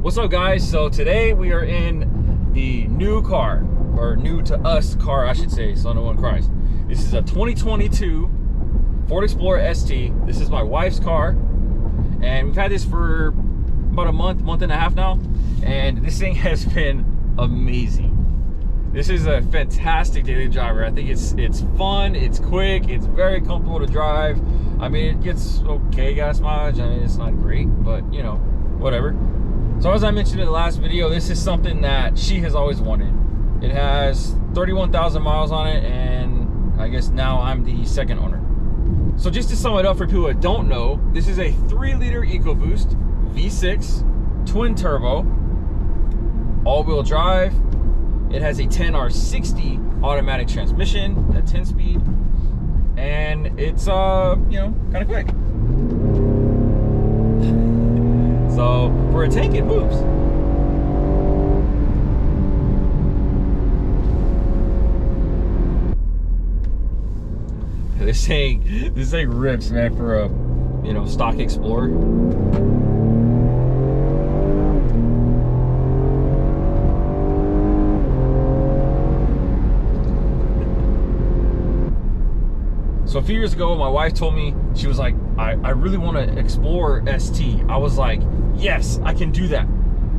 What's up, guys? So today we are in the new car, or new to us car, I should say, so no one cries. This is a 2022 Ford Explorer ST. This is my wife's car, and we've had this for about a month and a half now, and this thing has been amazing. This is a fantastic daily driver. I think it's fun, it's quick, it's very comfortable to drive. I mean, it gets okay gas mileage. I mean, it's not great, but you know, whatever. So as I mentioned in the last video, this is something that she has always wanted. It has 31,000 miles on it, and I guess now I'm the second owner. So just to sum it up for people that don't know, this is a 3-liter EcoBoost V6 twin turbo, all-wheel drive. It has a 10R60 automatic transmission at 10-speed, and it's you know, kind of quick. So for a tank, it moves. This thing rips, man, for a, you know, stock Explorer. So a few years ago, my wife told me, she was like, I really want to explore ST. I was like, yes, I can do that.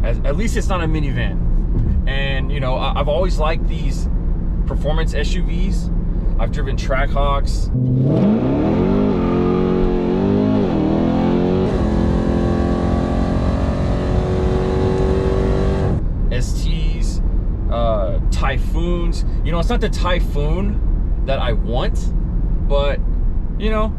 At least it's not a minivan. And you know, I've always liked these performance SUVs. I've driven Trackhawks. STs, Typhoons. You know, it's not the Typhoon that I want, but you know,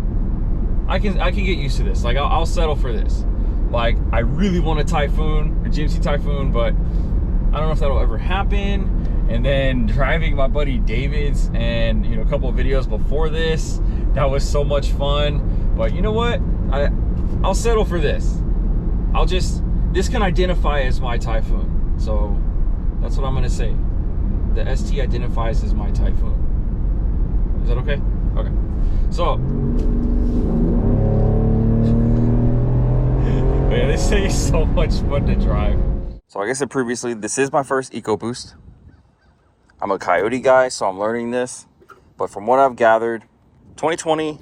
I can get used to this. Like I'll settle for this. Like I really want a Typhoon, a GMC Typhoon, but I don't know if that'll ever happen. And then driving my buddy David's, and you know, a couple of videos before this, that was so much fun. But you know what? I'll settle for this. This can identify as my Typhoon. So that's what I'm gonna say. The ST identifies as my Typhoon. Is that okay? Okay. So man, this thing is so much fun to drive. So like I said previously, this is my first EcoBoost. I'm a Coyote guy, so I'm learning this. But from what I've gathered, 2020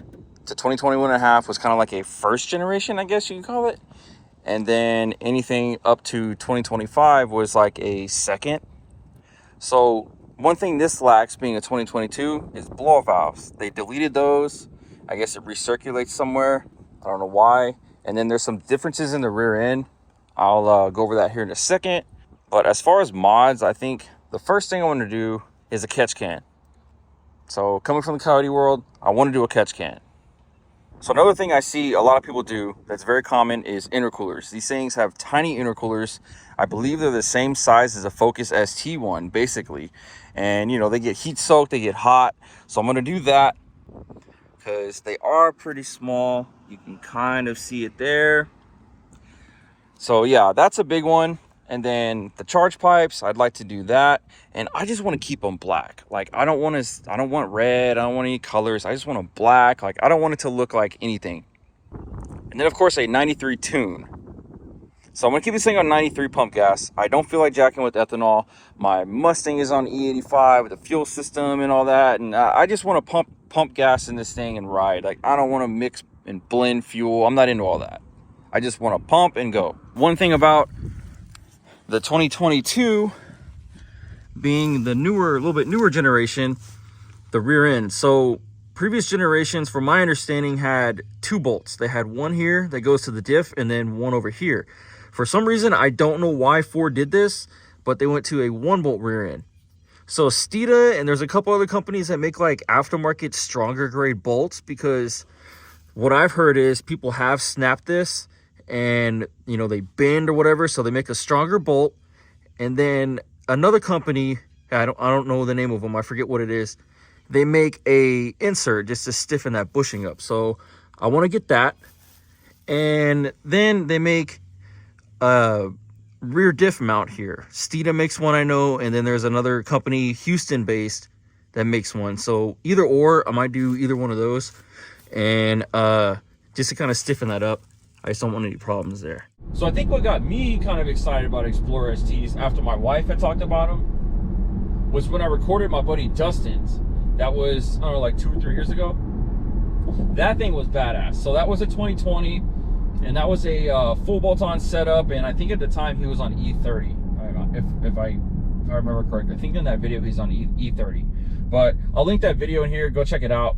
to 2021 and a half was kind of like a first generation, I guess you can call it. And then anything up to 2025 was like a second. So one thing this lacks, being a 2022, is blow-off valves. They deleted those. I guess it recirculates somewhere. I don't know why. And then there's some differences in the rear end. I'll go over that here in a second. But as far as mods, I think the first thing I want to do is a catch can. So coming from the Coyote world, I want to do a catch can. So another thing I see a lot of people do that's very common is intercoolers. These things have tiny intercoolers. I believe they're the same size as a Focus ST one, basically. And you know, they get heat soaked, they get hot. So I'm going to do that because they are pretty small. You can kind of see it there. So yeah, that's a big one. And then the charge pipes, I'd like to do that. And I just want to keep them black. Like I don't want red, I don't want any colors. I just want them black. Like I don't want it to look like anything. And then of course a 93 tune. So I'm gonna keep this thing on 93 pump gas. I don't feel like jacking with ethanol. My Mustang is on E85 with the fuel system and all that. And I just want to pump gas in this thing and ride. Like I don't want to mix and blend fuel. I'm not into all that. I just want to pump and go. One thing about the 2022 being the newer, a little bit newer generation, the rear end. So previous generations, from my understanding, had 2 bolts. They had one here that goes to the diff and then one over here. For some reason, I don't know why Ford did this, but they went to a 1-bolt rear end. So Steeda, and there's a couple other companies that make like aftermarket stronger grade bolts, because what I've heard is people have snapped this and you know, they bend or whatever, so they make a stronger bolt. And then another company, I don't know the name of them, I forget what it is, they make a insert just to stiffen that bushing up. So I want to get that. And then they make a rear diff mount here. Steeda makes one, I know, and then there's another company, Houston based, that makes one. So either or, I might do either one of those, and just to kind of stiffen that up. I just don't want any problems there. So I think what got me kind of excited about Explorer STs after my wife had talked about them was when I recorded my buddy Dustin's. That was, I don't know, like 2 or 3 years ago. That thing was badass. So that was a 2020, and that was a full bolt-on setup, and I think at the time he was on E30, if I remember correctly. I think in that video he's on E30. But I'll link that video in here. Go check it out.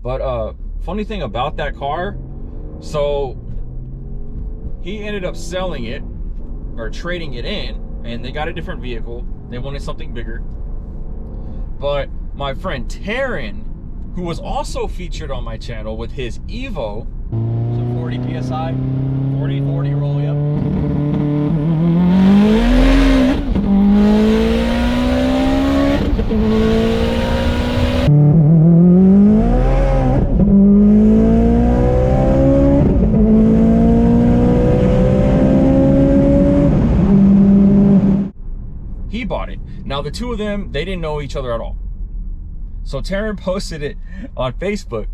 But funny thing about that car, so he ended up selling it or trading it in, and they got a different vehicle. They wanted something bigger. But my friend Taran, who was also featured on my channel with his Evo, so 40 psi, 40 roll, yep. he bought it. Now the two of them, they didn't know each other at all. So Taran posted it on Facebook,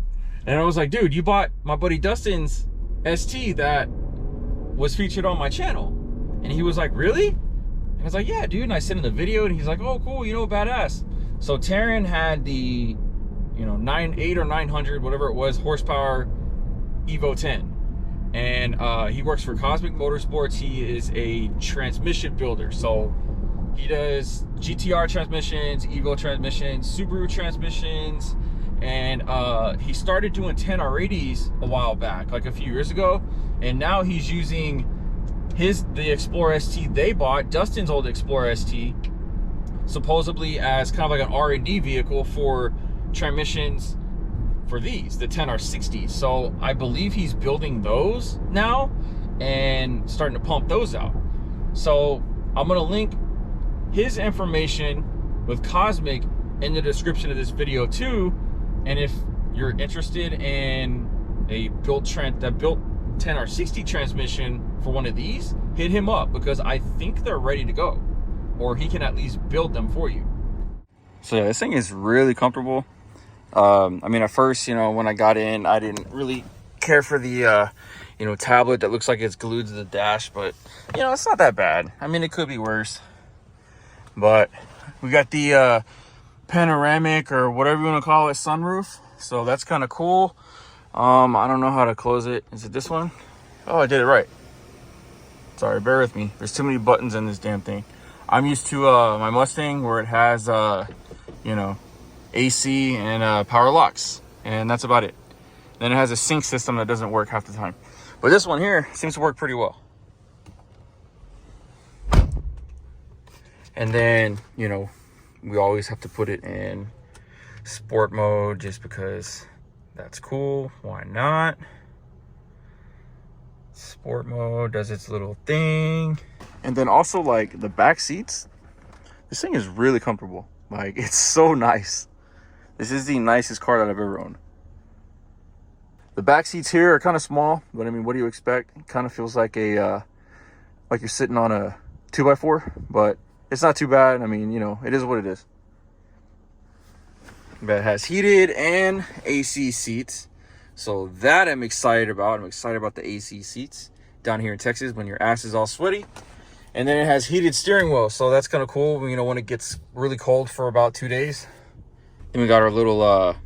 and I was like, dude, you bought my buddy Dustin's ST that was featured on my channel. And he was like, really? And I was like, yeah, dude. And I sent him the video, and he's like, oh, cool, you know, badass. So Taran had the, you know, 8 or 900, whatever it was, horsepower Evo 10. And he works for Kozmic Motorsports. He is a transmission builder. So he does GTR transmissions, Evo transmissions, Subaru transmissions, and he started doing 10R80s a while back, like a few years ago. And now he's using the Explorer ST they bought, Dustin's old Explorer ST, supposedly as kind of like an R&D vehicle for transmissions for these, the 10R60s. So I believe he's building those now and starting to pump those out. So I'm gonna link his information with Kozmic in the description of this video too. And if you're interested in a built 10R60 transmission for one of these, hit him up, because I think they're ready to go, or he can at least build them for you. So yeah, this thing is really comfortable. I mean, at first, you know, when I got in, I didn't really care for the you know, tablet that looks like it's glued to the dash, but you know, it's not that bad. I mean, it could be worse. But we got the panoramic, or whatever you want to call it, sunroof. So that's kind of cool. I don't know how to close it. Is it this one? Oh, I did it right. Sorry, bear with me. There's too many buttons in this damn thing. I'm used to my Mustang, where it has you know, AC and power locks, and that's about it. Then it has a sync system that doesn't work half the time, but this one here seems to work pretty well. And then, you know, we always have to put it in sport mode, just because that's cool. Why not? Sport mode does its little thing. And then also, like, the back seats, this thing is really comfortable. Like, it's so nice. This is the nicest car that I've ever owned. The back seats here are kind of small, but I mean, what do you expect? It kind of feels like a like you're sitting on a 2x4, but it's not too bad. I mean, you know, it is what it is. But it has heated and AC seats, so that I'm excited about. I'm excited about the AC seats down here in Texas when your ass is all sweaty. And then it has heated steering wheel, so that's kind of cool, you know, when it gets really cold for about 2 days. Then we got our little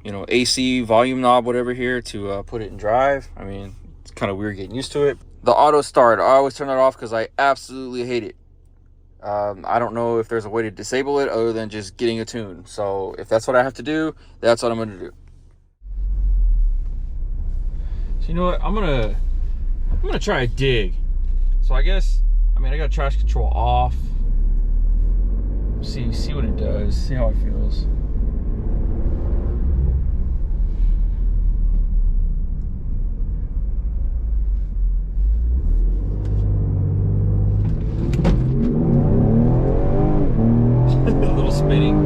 you know, AC volume knob, whatever, here to put it in drive. I mean, it's kind of weird getting used to it. The auto start, I always turn that off because I absolutely hate it. I don't know if there's a way to disable it other than just getting a tune. So if that's what I have to do, that's what I'm going to do. So you know what? I'm gonna try a dig. So I guess, I mean, I got traction control off. See what it does. See how it feels. A little spinning.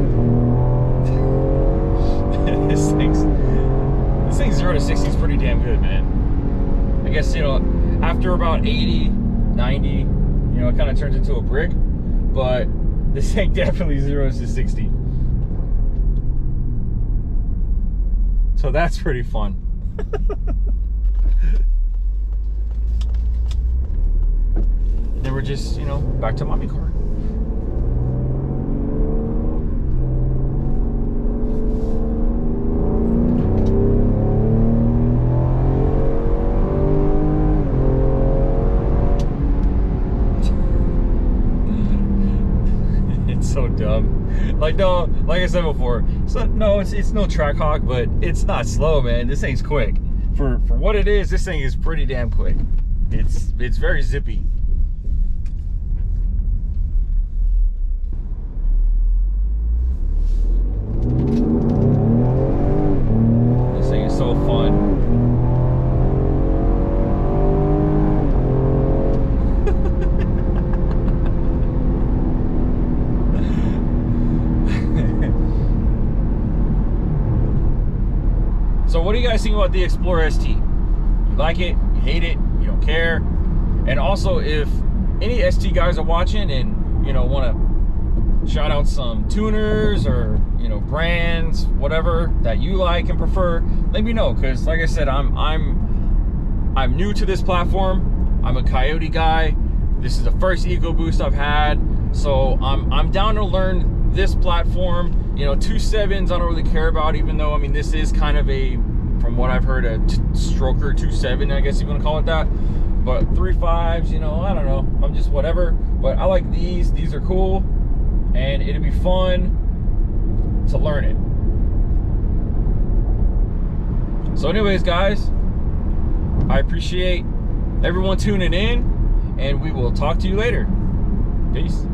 guess, you know, after about 80, 90, you know, it kind of turns into a brick. But this thing definitely zeros to 60. So that's pretty fun. Then we're just, you know, back to mommy car. It's so dumb. Like, no, like I said before, so no, it's no track hawk, but it's not slow, man. This thing's quick. For what it is, this thing is pretty damn quick. It's very zippy. This thing is so fun. So what do you guys think about the Explorer ST? You like it? You hate it? You don't care? And also, if any ST guys are watching and, you know, want to shout out some tuners or, you know, brands, whatever that you like and prefer, let me know. Because like I said, I'm new to this platform. I'm a Coyote guy. This is the first EcoBoost I've had, so I'm down to learn this platform. You know, 2.7s I don't really care about, even though, I mean, this is kind of a, from what I've heard, a stroker 2.7, I guess you want to call it that. But 3.5s, you know, I don't know. I'm just whatever. But I like these. These are cool. And it'd be fun to learn it. So anyways, guys, I appreciate everyone tuning in. And we will talk to you later. Peace.